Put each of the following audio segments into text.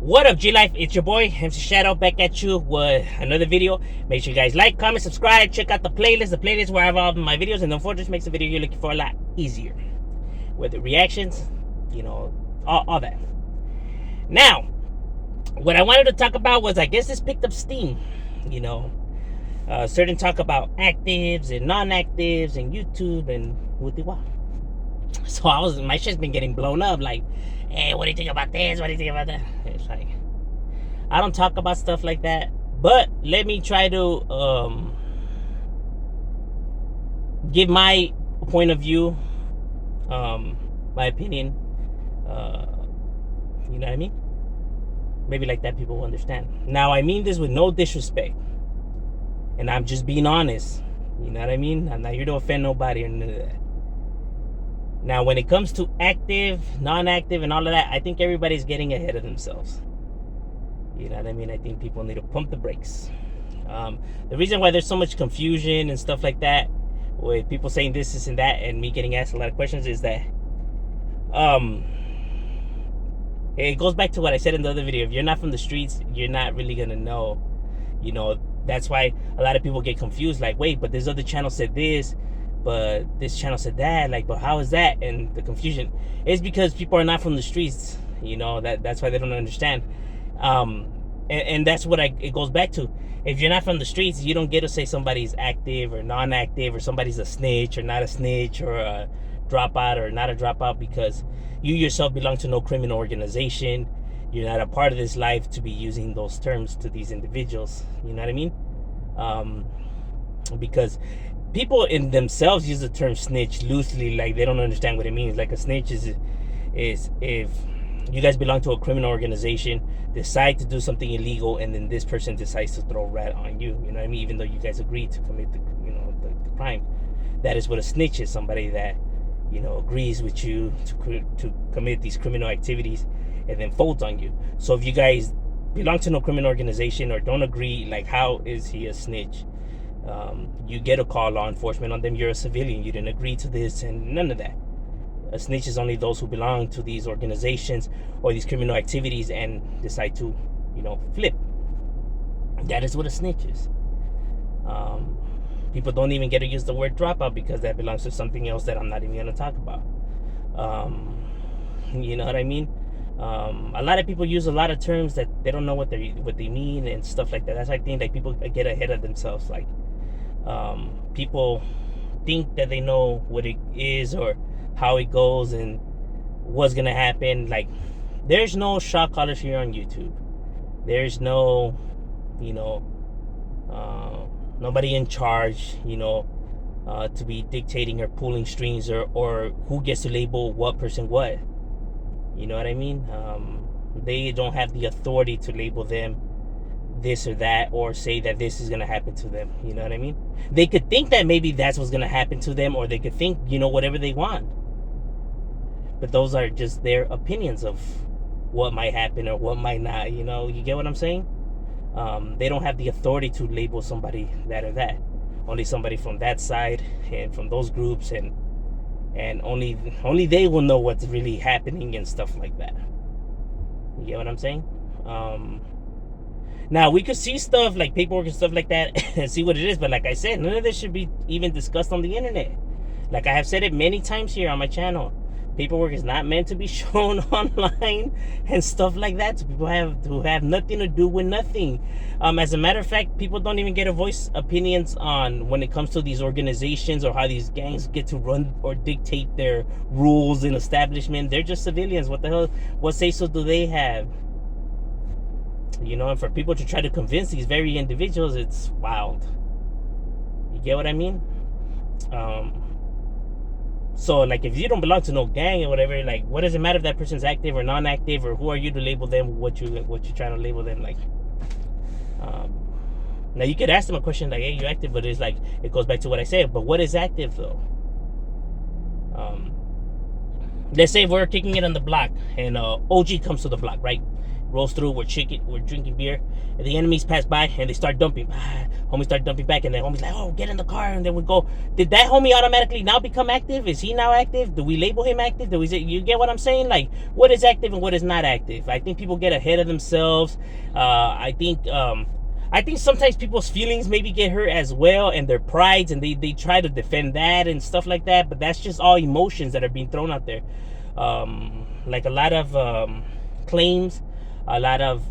What up, G Life? It's your boy MC Shadow back at you with another video. Make sure you guys like, comment, subscribe, check out the playlist where I have all my videos, and don't forget, just makes the video you're looking for a lot easier. With the reactions, all that. Now, what I wanted to talk about was, I guess this picked up steam. Certain talk about actives and non-actives and YouTube and what. So my shit's been getting blown up. Like, hey, what do you think about this? What do you think about that? It's like, I don't talk about stuff like that. But let me try to give my point of view, my opinion. You know what I mean? Maybe like that people will understand. Now, I mean this with no disrespect, and I'm just being honest. You know what I mean? I'm not here to offend nobody or none of that. Now, when it comes to active, non-active, and all of that, I think everybody's getting ahead of themselves. You know what I mean? I think people need to pump the brakes. The reason why there's so much confusion and stuff like that, with people saying this and that, and me getting asked a lot of questions, is that it goes back to what I said in the other video. If you're not from the streets, you're not really going to know. That's why a lot of people get confused. Like, wait, but this other channel said this, but this channel said that. Like, but how is that? And the confusion is because people are not from the streets. That's why they don't understand. And that's what it goes back to. If you're not from the streets, you don't get to say somebody's active or non-active, or somebody's a snitch or not a snitch, or a dropout or not a dropout, because you yourself belong to no criminal organization. You're not a part of this life to be using those terms to these individuals. You know what I mean? Because people in themselves use the term snitch loosely, like they don't understand what it means. Like, a snitch is if you guys belong to a criminal organization, decide to do something illegal, and then this person decides to throw rat on you. You know what I mean? Even though you guys agreed to commit the crime. That is what a snitch is. Somebody that agrees with you to commit these criminal activities and then folds on you. So if you guys belong to no criminal organization or don't agree, like, how is he a snitch? You get to call law enforcement on them. You're a civilian. You didn't agree to this and none of that. A snitch is only those who belong to these organizations or these criminal activities and decide to, flip. That is what a snitch is. People don't even get to use the word dropout because that belongs to something else that I'm not even going to talk about. You know what I mean? A lot of people use a lot of terms that they don't know what they mean and stuff like that. That's why I think that people get ahead of themselves. Like, people think that they know what it is or how it goes and what's gonna happen. Like, there's no shot callers here on YouTube. There's no, nobody in charge, to be dictating or pulling strings or who gets to label what person what. You know what I mean? They don't have the authority to label them this or that, or say that this is going to happen to them. You know what I mean? They could think that maybe that's what's going to happen to them, or they could think, whatever they want. But those are just their opinions of what might happen or what might not. You get what I'm saying? They don't have the authority to label somebody that or that. Only somebody from that side and from those groups, and only they will know what's really happening and stuff like that. You get what I'm saying? Now, we could see stuff like paperwork and stuff like that and see what it is, but like I said, none of this should be even discussed on the internet. Like, I have said it many times here on my channel. Paperwork is not meant to be shown online and stuff like that. So people have nothing to do with nothing. As a matter of fact, people don't even get to voice opinions on when it comes to these organizations or how these gangs get to run or dictate their rules and establishment. They're just civilians. What the hell? What say-so do they have? And for people to try to convince these very individuals, it's wild. You get what I mean? So, like, if you don't belong to no gang or whatever, like, what does it matter if that person's active or non-active, or who are you to label them what you're trying to label them? Like, now you could ask them a question like, hey, you active? But it's like, it goes back to what I said. But what is active, though? Let's say we're kicking it on the block, and OG comes to the block, right? rolls through. We're drinking beer, and the enemies pass by and they start dumping. Homies start dumping back, and the homie's like, "Oh, get in the car," and then we go. Did that homie automatically now become active? Is he now active? Do we label him active? Do we say, you get what I'm saying? Like, what is active and what is not active? I think people get ahead of themselves. I think sometimes people's feelings maybe get hurt as well, and their prides, and they try to defend that and stuff like that. But that's just all emotions that are being thrown out there. Like a lot of claims, a lot of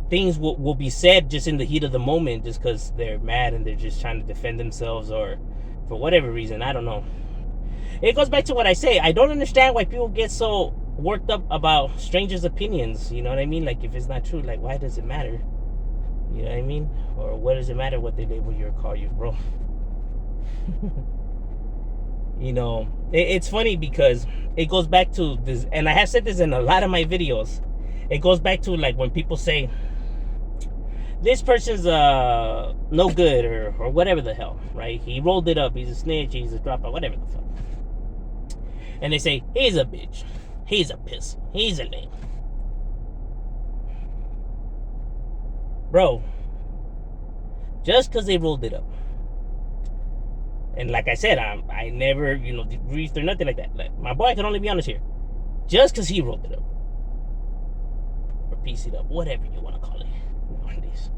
things will be said just in the heat of the moment, just because they're mad and they're just trying to defend themselves, or for whatever reason. I don't know. It goes back to what I say. I don't understand why people get so worked up about strangers' opinions. You know what I mean? Like, if it's not true, like, why does it matter? You know what I mean? Or what does it matter what they label you or call you, bro? It's funny because it goes back to this, and I have said this in a lot of my videos. It goes back to, like, when people say this person's no good, or whatever the hell, right? He rolled it up, he's a snitch, he's a dropout, whatever the fuck. And they say, he's a bitch, he's a piss, he's a lame. Bro, just because they rolled it up. And like I said, I never, debriefed or nothing like that. Like, my boy can only be honest here. Just because he rolled it up, or pieced it up, whatever you want to call it nowadays,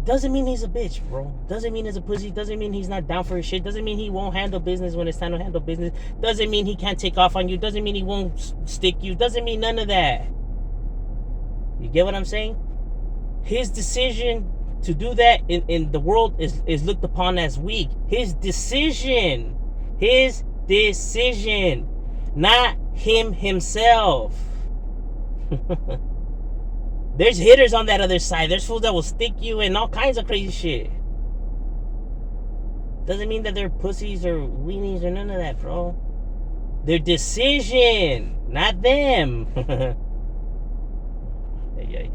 doesn't mean he's a bitch, bro. Doesn't mean he's a pussy. Doesn't mean he's not down for his shit. Doesn't mean he won't handle business when it's time to handle business. Doesn't mean he can't take off on you. Doesn't mean he won't stick you. Doesn't mean none of that. You get what I'm saying? His decision to do that in the world is looked upon as weak. His decision, not him himself. There's hitters on that other side. There's fools that will stick you and all kinds of crazy shit. Doesn't mean that they're pussies or weenies or none of that, bro. Their decision, not them. Yeah.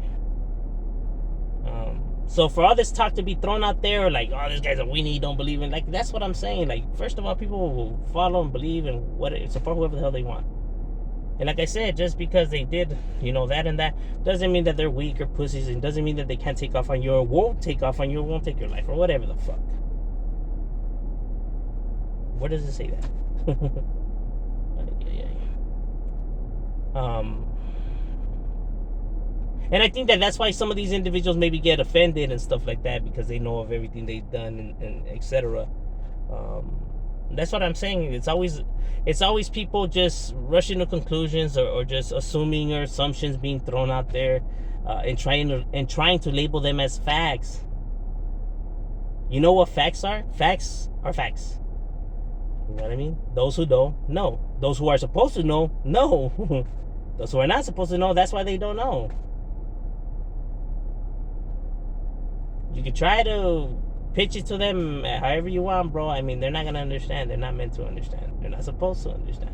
So for all this talk to be thrown out there, like, oh, this guy's a weenie, don't believe in, like, that's what I'm saying. Like, first of all, people will follow and believe and support whoever the hell they want. And like I said, just because they did, that and that, doesn't mean that they're weak or pussies, and doesn't mean that they can't take off on you, or won't take off on you, or won't take your life, or whatever the fuck. Where does it say that? And I think that's why some of these individuals maybe get offended and stuff like that, because they know of everything they've done and etc. That's what I'm saying. It's always people just rushing to conclusions, or just assuming, or assumptions being thrown out there, and trying to label them as facts. You know what facts are? Facts are facts. You know what I mean? Those who don't know. Those who are supposed to know. Those who are not supposed to know, that's why they don't know. You can try to pitch it to them however you want, bro. I mean, they're not going to understand. They're not meant to understand. They're not supposed to understand.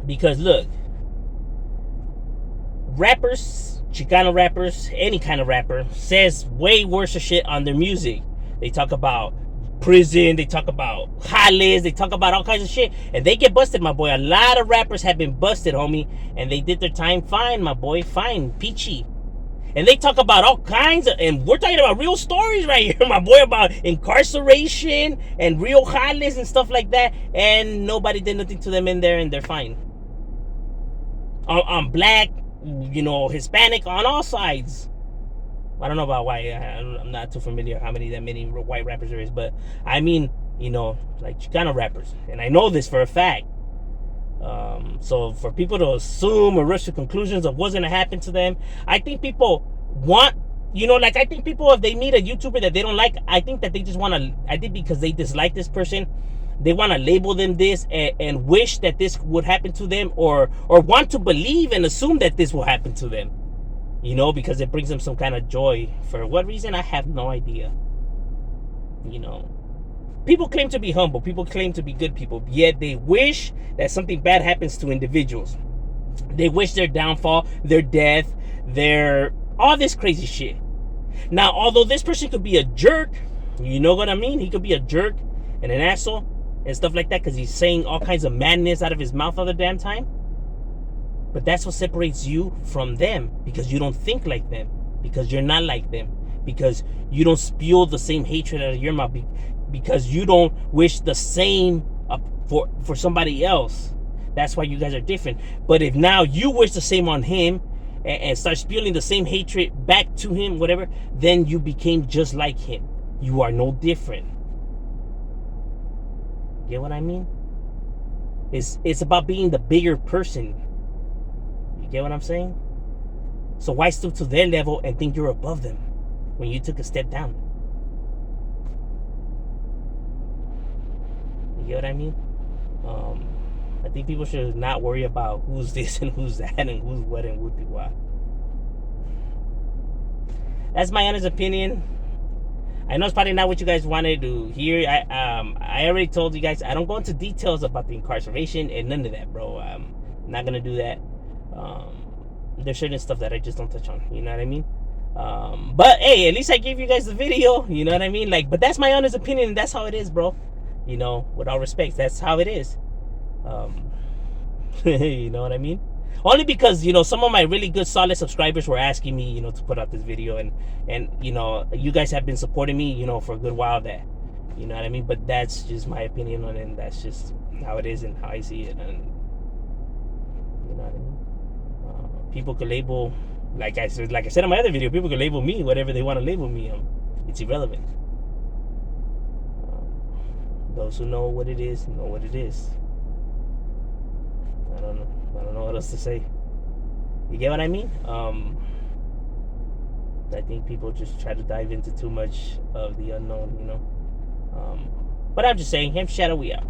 Because, look, rappers, Chicano rappers, any kind of rapper, says way worse shit on their music. They talk about prison, they talk about jales, they talk about all kinds of shit, and they get busted, my boy. A lot of rappers have been busted, homie, and they did their time fine, my boy. Fine, peachy. And they talk about all kinds of, and we're talking about real stories right here, my boy, about incarceration and real jales and stuff like that, and nobody did nothing to them in there, and they're fine. On black, Hispanic, on all sides. I don't know about white. I'm not too familiar how many white rappers there is, but I mean, like Chicano rappers, and I know this for a fact. So for people to assume or rush to conclusions of what's gonna happen to them, I think people want, I think people, if they meet a YouTuber that they don't like, I think that they just want to, I think because they dislike this person, they want to label them this, and wish that this would happen to them, or want to believe and assume that this will happen to them, because it brings them some kind of joy. For what reason, I have no idea. People claim to be humble. People claim to be good people. Yet they wish that something bad happens to individuals. They wish their downfall, their death, all this crazy shit. Now, although this person could be a jerk, you know what I mean? He could be a jerk and an asshole. and stuff like that because he's saying all kinds of madness out of his mouth all the damn time. But that's what separates you from them, because you don't think like them, because you're not like them, because you don't spew the same hatred out of your mouth, because you don't wish the same for somebody else. That's why you guys are different. But if now you wish the same on him and start spewing the same hatred back to him, whatever, then you became just like him. You are no different. Get what I mean? It's about being the bigger person. You get what I'm saying? So why stoop to their level and think you're above them when you took a step down? You get what I mean? I think people should not worry about who's this and who's that and who's what and who's what. That's my honest opinion. I know it's probably not what you guys wanted to hear. I already told you guys I don't go into details about the incarceration and none of that, bro. I'm not gonna do that. There's certain stuff that I just don't touch on. You know what I mean? But hey, at least I gave you guys the video. You know what I mean? Like, but that's my honest opinion, and that's how it is, bro. You know, with all respect, that's how it is. You know what I mean? Only because, you know, some of my really good solid subscribers were asking me, you know, to put out this video, and you know, you guys have been supporting me, you know, for a good while there. You know what I mean? But that's just my opinion on it, and that's just how it is and how I see it. And you know what I mean? People could label, like I said in my other video, people could label me whatever they want to label me. It's irrelevant. Those who know what it is know what it is. I don't know what else to say. You get what I mean? I think people just try to dive into too much of the unknown, you know. But I'm just saying, him shadow, we out.